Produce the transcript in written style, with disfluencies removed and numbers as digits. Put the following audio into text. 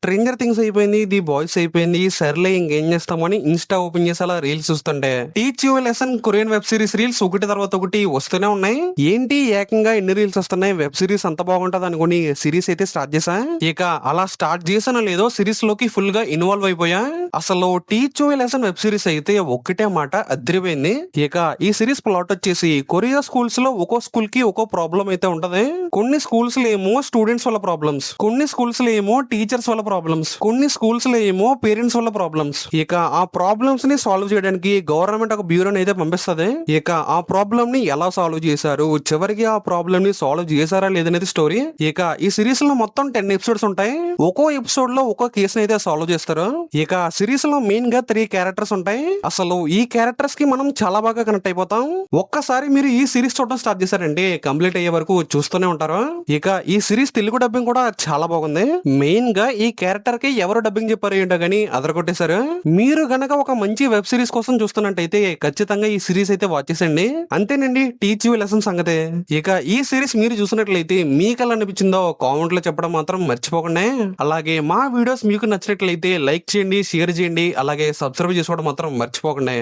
Stranger things అయిపోయింది, the boys అయిపోయింది. సర్లే ఇంకేం చేస్తామని ఇన్స్టా ఓపెన్ చేసి అలా రీల్స్ చూస్తుంటే teach you lesson Korean web series reels ఒకటి తర్వాత ఒకటి వస్తూనే ఉన్నాయి. ఏంటి ఏకంగా ఎన్ని రీల్స్ వస్తున్నాయి, వెబ్ సిరీస్ అంత బాగుంటది అనుకుని సిరీస్ అయితే స్టార్ట్ చేసా. ఇక అలా స్టార్ట్ చేసానో లేదో సిరీస్ లోకి ఫుల్ గా ఇన్వాల్వ్ అయిపోయా. అసలు teach you lesson web series అయితే ఒకటే మాట అదిరిపోయింది. ఇక ఈ సిరీస్ ప్లాట్ వచ్చేసి కొరియా స్కూల్స్ లో ఒక్కో స్కూల్ కి ఒక్కో ప్రాబ్లం అయితే ఉంటది. కొన్ని స్కూల్స్ లో ఏమో స్టూడెంట్స్ వల్ల ప్రాబ్లమ్స్, కొన్ని స్కూల్స్ లో ఏమో టీచర్స్ వల్ల ప్రాబ్లమ్స్, కొన్ని స్కూల్స్ లో ఏమో పేరెంట్స్ వల్ల ప్రాబ్లమ్స్. ఇక ఆ ప్రాబ్లమ్స్ ని సాల్వ్ చేయడానికి గవర్నమెంట్ ఒక బ్యూరోని అయితే పంపిస్తది. ఇక ఆ ప్రాబ్లమ్ ని ఎలా సాల్వ్ చేశారు, చివరికి ఆ ప్రాబ్లమ్ ని సాల్వ్ చేశారా లేదనేది స్టోరీ. ఇక ఈ సిరీస్ లో మొత్తం 10 ఎపిసోడ్స్ ఉంటాయి. ఒక్కో ఎపిసోడ్ లో ఒక్కో కేసుని అయితే సాల్వ్ చేస్తారు. ఇక సిరీస్ లో మెయిన్ గా 3 క్యారెక్టర్స్ ఉంటాయి. అసలు ఈ క్యారెక్టర్స్ కి మనం చాలా బాగా కనెక్ట్ అయిపోతాం. ఒక్కసారి మీరు ఈ సిరీస్ చూడడం స్టార్ట్ చేశారంటే కంప్లీట్ అయ్యే వరకు చూస్తూనే ఉంటారు. ఇక ఈ సిరీస్ తెలుగు డబ్బింగ్ కూడా చాలా బాగుంది. మెయిన్ గా ఈ క్యారెక్టర్ కి ఎవరు డబ్బింగ్ చెప్పారు ఏంటో గానీ అదరగొట్టేశారు. మీరు గనక ఒక మంచి వెబ్ సిరీస్ కోసం చూస్తున్నట్టయితే ఖచ్చితంగా ఈ సిరీస్ అయితే వాచ్ చేసండి. అంతేనండి టీచ్ యూ లెసన్ సంగతే. ఇక ఈ సిరీస్ మీరు చూసినట్లయితే మీకు ఎలా అనిపించిందో కామెంట్ లో చెప్పడం మాత్రం మర్చిపోకండి. అలాగే మా వీడియోస్ మీకు నచ్చినట్లయితే లైక్ చేయండి, షేర్ చేయండి, అలాగే సబ్స్క్రైబ్ చేసుకోవడం మాత్రం మర్చిపోకండి.